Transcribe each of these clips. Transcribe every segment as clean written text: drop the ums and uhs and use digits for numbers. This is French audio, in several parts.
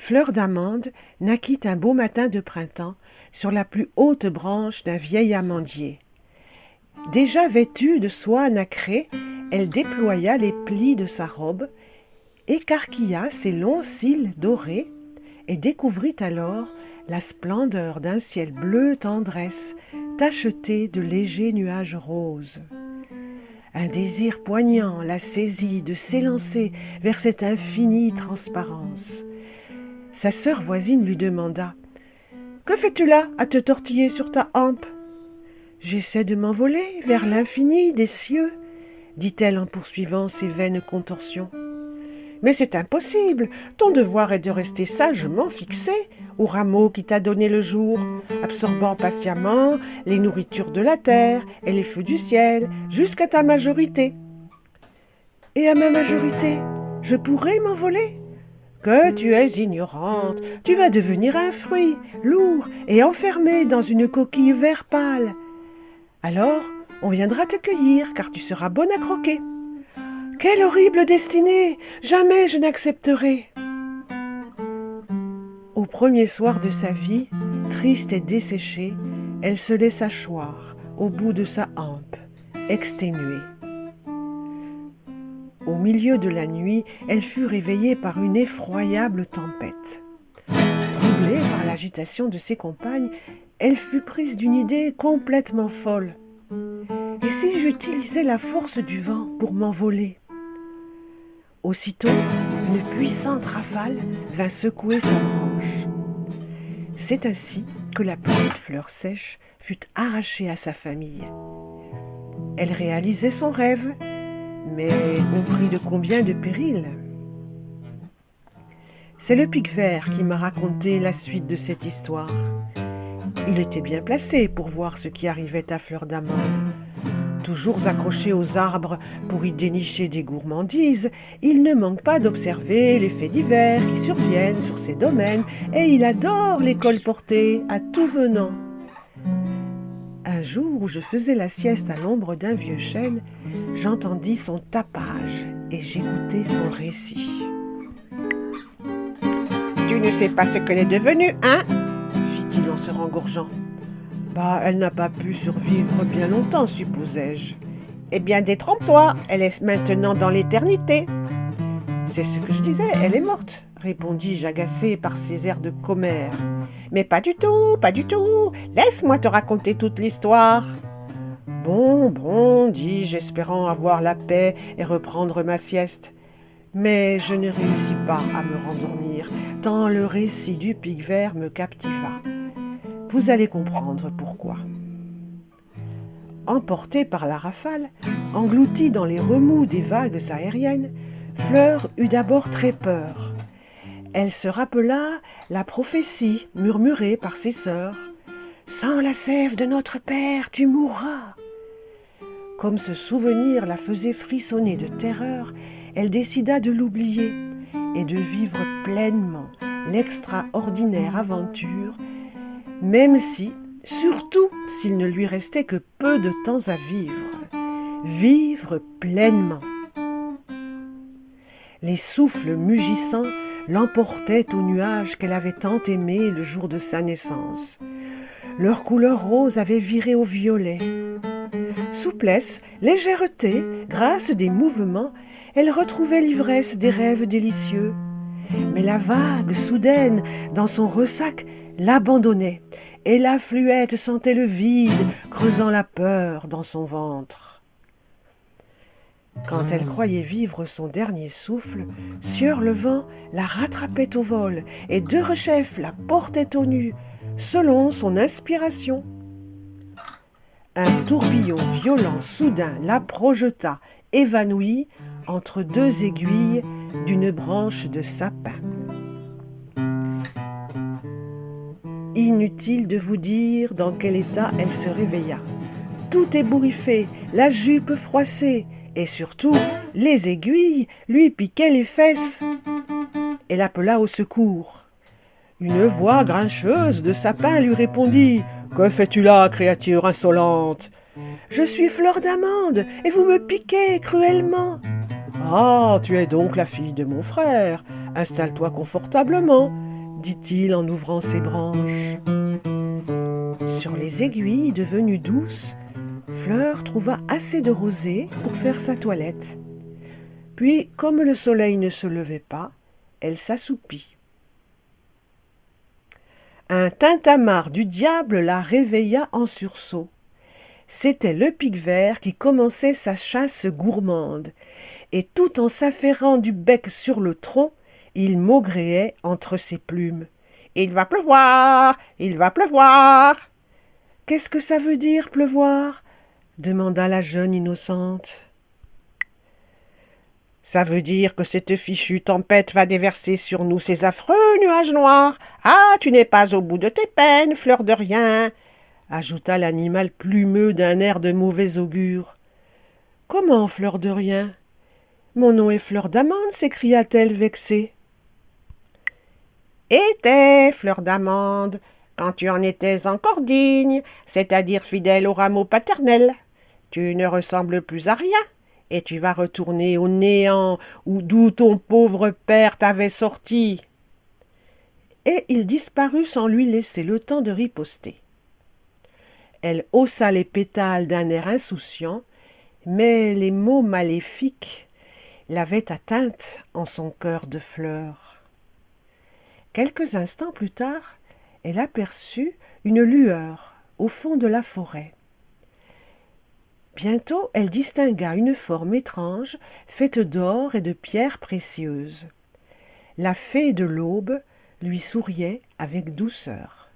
Fleur d'Amande naquit un beau matin de printemps sur la plus haute branche d'un vieil amandier. Déjà vêtue de soie nacrée, elle déploya les plis de sa robe, écarquilla ses longs cils dorés et découvrit alors la splendeur d'un ciel bleu tendresse tacheté de légers nuages roses. Un désir poignant la saisit de s'élancer vers cette infinie transparence. Sa sœur voisine lui demanda « Que fais-tu là à te tortiller sur ta hampe ?»« J'essaie de m'envoler vers l'infini des cieux, » dit-elle en poursuivant ses vaines contorsions. « Mais c'est impossible, ton devoir est de rester sagement fixé au rameau qui t'a donné le jour, absorbant patiemment les nourritures de la terre et les feux du ciel jusqu'à ta majorité. »« Et à ma majorité, je pourrai m'envoler ? Que tu es ignorante, tu vas devenir un fruit, lourd et enfermé dans une coquille vert pâle. Alors, on viendra te cueillir, car tu seras bonne à croquer. Quelle horrible destinée! Jamais je n'accepterai. » Au premier soir de sa vie, triste et desséchée, elle se laissa choir au bout de sa hampe, exténuée. Au milieu de la nuit, elle fut réveillée par une effroyable tempête. Troublée par l'agitation de ses compagnes, elle fut prise d'une idée complètement folle. « Et si j'utilisais la force du vent pour m'envoler ?» Aussitôt, une puissante rafale vint secouer sa branche. C'est ainsi que la petite fleur sèche fut arrachée à sa famille. Elle réalisait son rêve, mais au prix de combien de périls ? C'est le Pic-Vert qui m'a raconté la suite de cette histoire. Il était bien placé pour voir ce qui arrivait à Fleur d'Amande. Toujours accroché aux arbres pour y dénicher des gourmandises, il ne manque pas d'observer les faits divers qui surviennent sur ses domaines et il adore les colporter à tout venant. Un jour où je faisais la sieste à l'ombre d'un vieux chêne, j'entendis son tapage et j'écoutai son récit. « Tu ne sais pas ce qu'elle est devenue, hein ?» fit-il en se rengorgeant. « Bah, elle n'a pas pu survivre bien longtemps, supposai-je. »« Eh bien, détrompe-toi, elle est maintenant dans l'éternité. »« C'est ce que je disais, elle est morte, » répondis-je agacé par ses airs de commère. « Mais pas du tout, pas du tout. Laisse-moi te raconter toute l'histoire. »« Bon, dis-je, espérant avoir la paix et reprendre ma sieste. Mais je ne réussis pas à me rendormir, tant le récit du Pic-Vert me captiva. Vous allez comprendre pourquoi. » Emportée par la rafale, engloutie dans les remous des vagues aériennes, Fleur eut d'abord très peur. Elle se rappela la prophétie murmurée par ses sœurs. « Sans la sève de notre père, tu mourras !» Comme ce souvenir la faisait frissonner de terreur, elle décida de l'oublier et de vivre pleinement l'extraordinaire aventure, même si, surtout s'il ne lui restait que peu de temps à vivre. Vivre pleinement. Les souffles mugissants l'emportaient aux nuages qu'elle avait tant aimés le jour de sa naissance. Leur couleur rose avait viré au violet. Souplesse, légèreté, grâce des mouvements, elle retrouvait l'ivresse des rêves délicieux. Mais la vague soudaine, dans son ressac, l'abandonnait, et la fluette sentait le vide, creusant la peur dans son ventre. Quand elle croyait vivre son dernier souffle, Sieur le vent la rattrapait au vol, et Derechef la portait aux nues, selon son inspiration. Un tourbillon violent soudain la projeta, évanouie, entre deux aiguilles d'une branche de sapin. Inutile de vous dire dans quel état elle se réveilla. Tout ébouriffé, la jupe froissée, et surtout, les aiguilles lui piquaient les fesses. Elle appela au secours. Une voix grincheuse de sapin lui répondit « Que fais-tu là, créature insolente ? » « Je suis Fleur d'Amande, et vous me piquez cruellement. »« Ah, tu es donc la fille de mon frère. Installe-toi confortablement. dit-il en ouvrant ses branches. Sur les aiguilles devenues douces, Fleur trouva assez de rosée pour faire sa toilette. Puis, comme le soleil ne se levait pas, elle s'assoupit. Un tintamarre du diable la réveilla en sursaut. C'était le pic-vert qui commençait sa chasse gourmande, et tout en s'affairant du bec sur le tronc, il maugréait entre ses plumes. « Il va pleuvoir! Il va pleuvoir !»« Qu'est-ce que ça veut dire, pleuvoir ?» demanda la jeune innocente. « Ça veut dire que cette fichue tempête va déverser sur nous ces affreux nuages noirs. Ah, tu n'es pas au bout de tes peines, fleur de rien !» ajouta l'animal plumeux d'un air de mauvais augure. « Comment, fleur de rien ? Mon nom est Fleur d'Amande, s'écria-t-elle vexée. Était, Fleur d'Amande, quand tu en étais encore digne, c'est-à-dire fidèle au rameau paternel. Tu ne ressembles plus à rien, et tu vas retourner au néant d'où ton pauvre père t'avait sorti. » Et il disparut sans lui laisser le temps de riposter. Elle haussa les pétales d'un air insouciant, mais les mots maléfiques l'avaient atteinte en son cœur de fleur. Quelques instants plus tard, elle aperçut une lueur au fond de la forêt. Bientôt, elle distingua une forme étrange, faite d'or et de pierres précieuses. La fée de l'aube lui souriait avec douceur.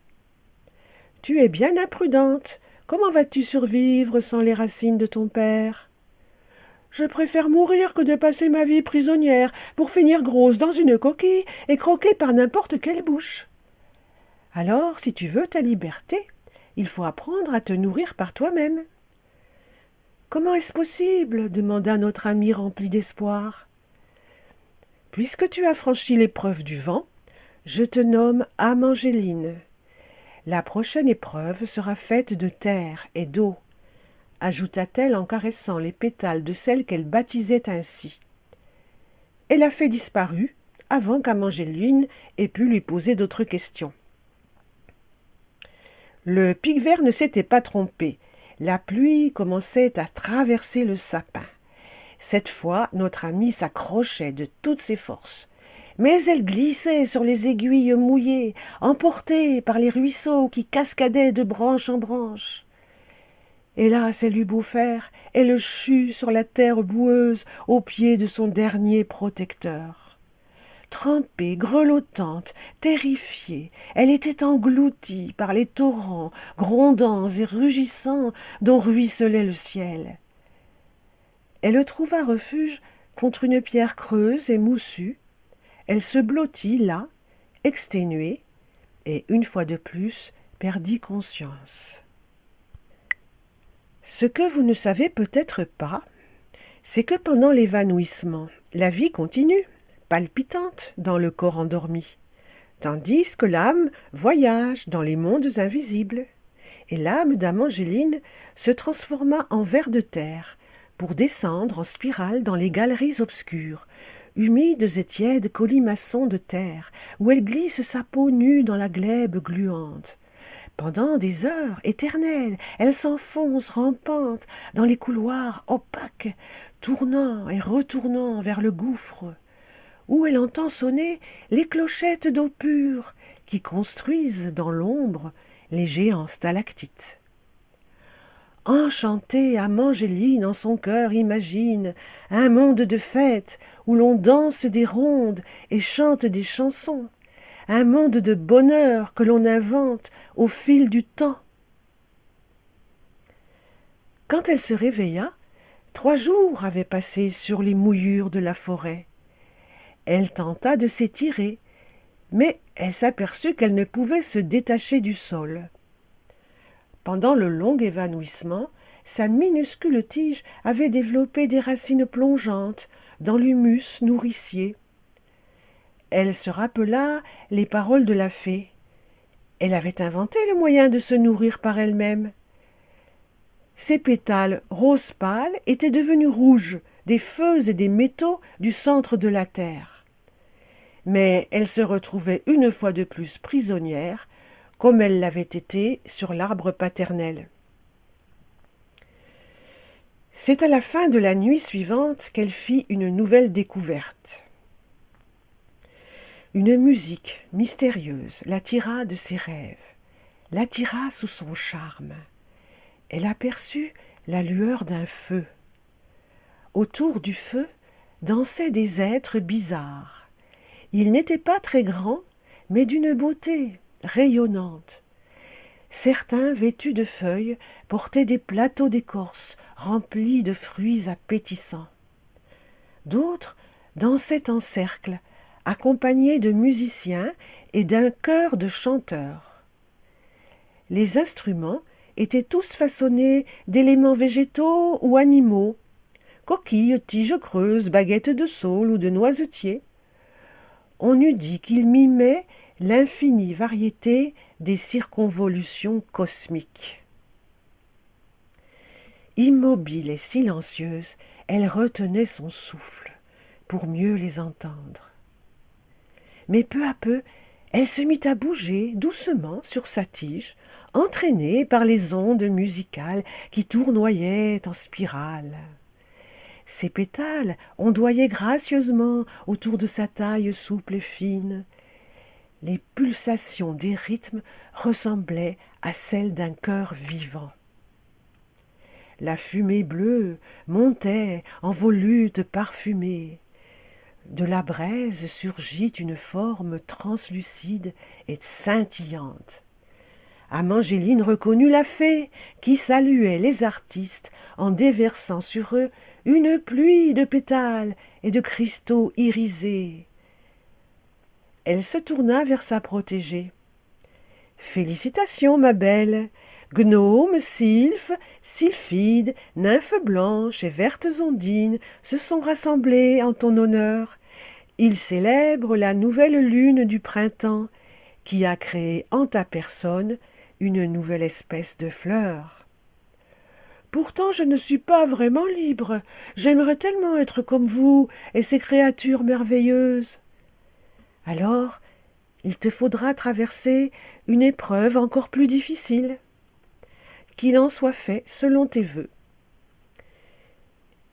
« Tu es bien imprudente. Comment vas-tu survivre sans les racines de ton père ? » « Je préfère mourir que de passer ma vie prisonnière pour finir grosse dans une coquille et croquer par n'importe quelle bouche. Alors, si tu veux ta liberté, il faut apprendre à te nourrir par toi-même. »« Comment est-ce possible ? Demanda notre ami rempli d'espoir. »« Puisque tu as franchi l'épreuve du vent, je te nomme âme Angéline. La prochaine épreuve sera faite de terre et d'eau, ajouta-t-elle en caressant les pétales de celle qu'elle baptisait ainsi. Et la fée disparut avant qu'Âme Angéline ait pu lui poser d'autres questions. Le pic-vert ne s'était pas trompé. La pluie commençait à traverser le sapin. Cette fois, notre amie s'accrochait de toutes ses forces. Mais elle glissait sur les aiguilles mouillées, emportée par les ruisseaux qui cascadaient de branche en branche. Hélas, elle eut beau faire, elle chut sur la terre boueuse au pied de son dernier protecteur. Trempée, grelottante, terrifiée, elle était engloutie par les torrents grondants et rugissants dont ruisselait le ciel. Elle trouva refuge contre une pierre creuse et moussue. Elle se blottit là, exténuée, et une fois de plus perdit conscience. Ce que vous ne savez peut-être pas, c'est que pendant l'évanouissement, la vie continue, palpitante dans le corps endormi, tandis que l'âme voyage dans les mondes invisibles. Et l'âme d'Âme Angéline se transforma en ver de terre pour descendre en spirale dans les galeries obscures, humides et tièdes colimaçons de terre, où elle glisse sa peau nue dans la glèbe gluante. Pendant des heures éternelles, elle s'enfonce rampante dans les couloirs opaques, tournant et retournant vers le gouffre, où elle entend sonner les clochettes d'eau pure qui construisent dans l'ombre les géants stalactites. Enchantée, Âme Angéline en son cœur imagine un monde de fête où l'on danse des rondes et chante des chansons, un monde de bonheur que l'on invente au fil du temps. Quand elle se réveilla, 3 jours avaient passé sur les mouillures de la forêt. Elle tenta de s'étirer, mais elle s'aperçut qu'elle ne pouvait se détacher du sol. Pendant le long évanouissement, sa minuscule tige avait développé des racines plongeantes dans l'humus nourricier. Elle se rappela les paroles de la fée. Elle avait inventé le moyen de se nourrir par elle-même. Ses pétales rose pâle étaient devenus rouges des feux et des métaux du centre de la terre. mais elle se retrouvait une fois de plus prisonnière, comme elle l'avait été sur l'arbre paternel. C'est à la fin de la nuit suivante qu'elle fit une nouvelle découverte. Une musique mystérieuse l'attira de ses rêves, l'attira sous son charme. Elle aperçut la lueur d'un feu. Autour du feu dansaient des êtres bizarres. Ils n'étaient pas très grands, mais d'une beauté rayonnante. Certains, vêtus de feuilles, portaient des plateaux d'écorce remplis de fruits appétissants. D'autres dansaient en cercle, accompagnés de musiciens et d'un chœur de chanteurs. Les instruments étaient tous façonnés d'éléments végétaux ou animaux, coquilles, tiges creuses, baguettes de saule ou de noisetiers. On eût dit qu'ils mimaient l'infinie variété des circonvolutions cosmiques. Immobile et silencieuse, elle retenait son souffle pour mieux les entendre. Mais peu à peu, elle se mit à bouger doucement sur sa tige, entraînée par les ondes musicales qui tournoyaient en spirale. Ses pétales ondoyaient gracieusement autour de sa taille souple et fine. Les pulsations des rythmes ressemblaient à celles d'un cœur vivant. La fumée bleue montait en volutes parfumées. De la braise surgit une forme translucide et scintillante. Amangéline reconnut la fée qui saluait les artistes en déversant sur eux une pluie de pétales et de cristaux irisés. Elle se tourna vers sa protégée. « Félicitations, ma belle! Gnomes, sylphes, sylphides, nymphes blanches et vertes ondines se sont rassemblés en ton honneur. Ils célèbrent la nouvelle lune du printemps qui a créé en ta personne une nouvelle espèce de fleur. Pourtant, je ne suis pas vraiment libre. J'aimerais tellement être comme vous et ces créatures merveilleuses. Alors, il te faudra traverser une épreuve encore plus difficile. Qu'il en soit fait selon tes vœux. »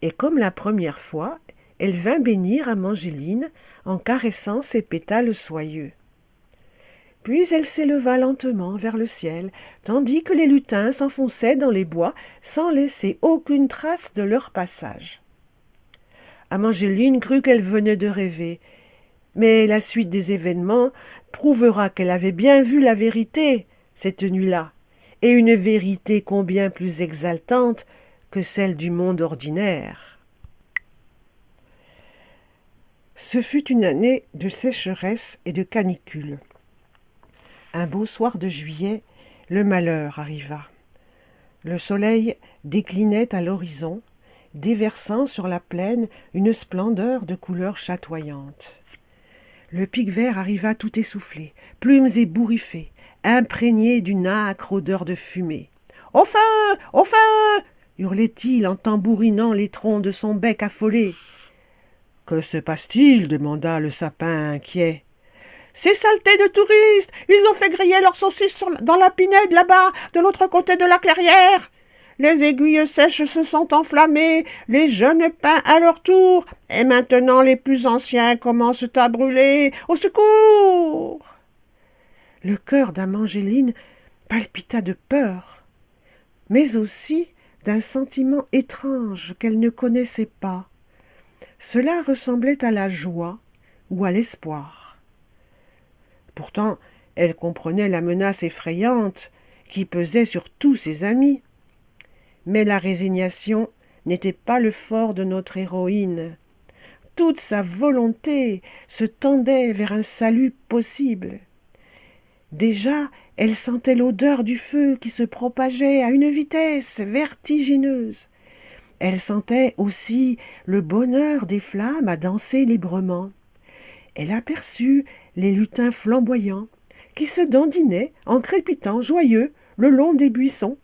Et comme la première fois, elle vint bénir Amangéline en caressant ses pétales soyeux. Puis elle s'éleva lentement vers le ciel, tandis que les lutins s'enfonçaient dans les bois sans laisser aucune trace de leur passage. Amangéline crut qu'elle venait de rêver, mais la suite des événements prouvera qu'elle avait bien vu la vérité cette nuit-là, et une vérité combien plus exaltante que celle du monde ordinaire. Ce fut une année de sécheresse et de canicule. Un beau soir de juillet, le malheur arriva. Le soleil déclinait à l'horizon, déversant sur la plaine une splendeur de couleurs chatoyantes. Le pic-vert arriva tout essoufflé, plumes ébouriffées, imprégné d'une âcre odeur de fumée. « Au feu! Au feu !» hurlait-il en tambourinant les troncs de son bec affolé. « Que se passe-t-il » demanda le sapin inquiet. « Ces saletés de touristes! Ils ont fait griller leurs saucisses dans la pinède là-bas, de l'autre côté de la clairière. Les aiguilles sèches se sont enflammées, les jeunes pins à leur tour, et maintenant les plus anciens commencent à brûler. Au secours !» Le cœur d'Amangéline palpita de peur, mais aussi d'un sentiment étrange qu'elle ne connaissait pas. Cela ressemblait à la joie ou à l'espoir. Pourtant, elle comprenait la menace effrayante qui pesait sur tous ses amis. Mais la résignation n'était pas le fort de notre héroïne. Toute sa volonté se tendait vers un salut possible. Déjà, elle sentait l'odeur du feu qui se propageait à une vitesse vertigineuse. Elle sentait aussi le bonheur des flammes à danser librement. Elle aperçut les lutins flamboyants qui se dandinaient en crépitant joyeux le long des buissons.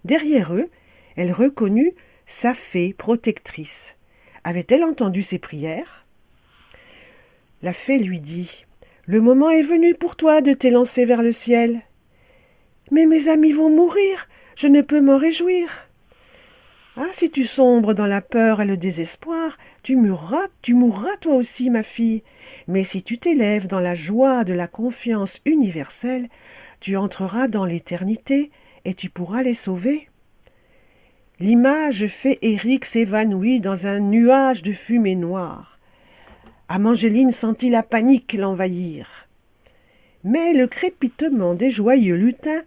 Derrière eux, elle reconnut sa fée protectrice. Avait-elle entendu ses prières ? La fée lui dit : « Le moment est venu pour toi de t'élancer vers le ciel. »« Mais mes amis vont mourir, je ne peux m'en réjouir. »« Ah, si tu sombres dans la peur et le désespoir, tu mourras toi aussi, ma fille. Mais si tu t'élèves dans la joie de la confiance universelle, tu entreras dans l'éternité et tu pourras les sauver. » L'image féerique s'évanouit dans un nuage de fumée noire. Amangéline sentit la panique l'envahir. Mais le crépitement des joyeux lutins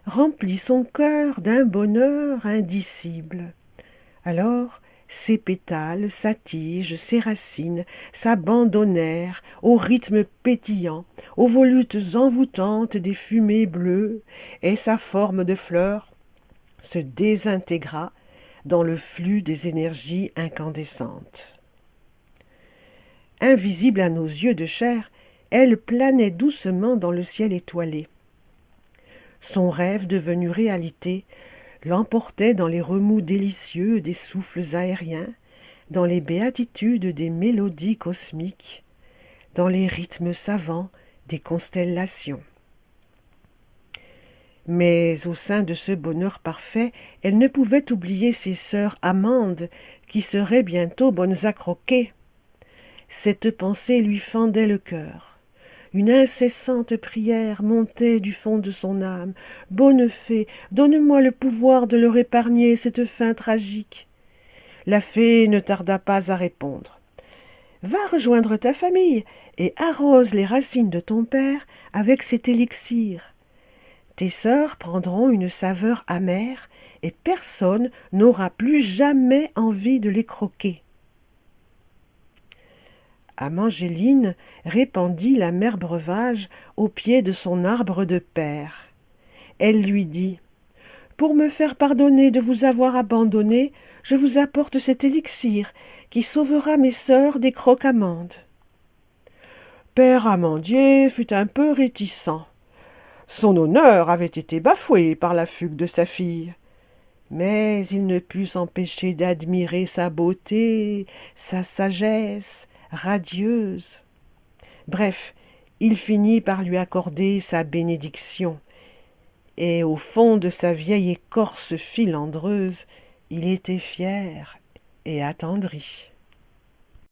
remplit son cœur d'un bonheur indicible. Alors, ses pétales, sa tige, ses racines s'abandonnèrent au rythme pétillant, aux volutes envoûtantes des fumées bleues, et sa forme de fleur se désintégra dans le flux des énergies incandescentes. Invisible à nos yeux de chair, elle planait doucement dans le ciel étoilé. Son rêve devenu réalité l'emportait dans les remous délicieux des souffles aériens, dans les béatitudes des mélodies cosmiques, dans les rythmes savants des constellations. Mais au sein de ce bonheur parfait, elle ne pouvait oublier ses sœurs amandes, qui seraient bientôt bonnes à croquer. Cette pensée lui fendait le cœur. Une incessante prière montait du fond de son âme. « Bonne fée, donne-moi le pouvoir de leur épargner cette fin tragique. » La fée ne tarda pas à répondre. « Va rejoindre ta famille et arrose les racines de ton père avec cet élixir. Tes sœurs prendront une saveur amère et personne n'aura plus jamais envie de les croquer. » Amangéline répandit l'amer breuvage au pied de son arbre de père. Elle lui dit : « Pour me faire pardonner de vous avoir abandonné, je vous apporte cet élixir qui sauvera mes sœurs des croque-amandes. » Père Amandier fut un peu réticent. Son honneur avait été bafoué par la fugue de sa fille. Mais il ne put s'empêcher d'admirer sa beauté, sa sagesse radieuse. Bref, il finit par lui accorder sa bénédiction, et au fond de sa vieille écorce filandreuse, il était fier et attendri.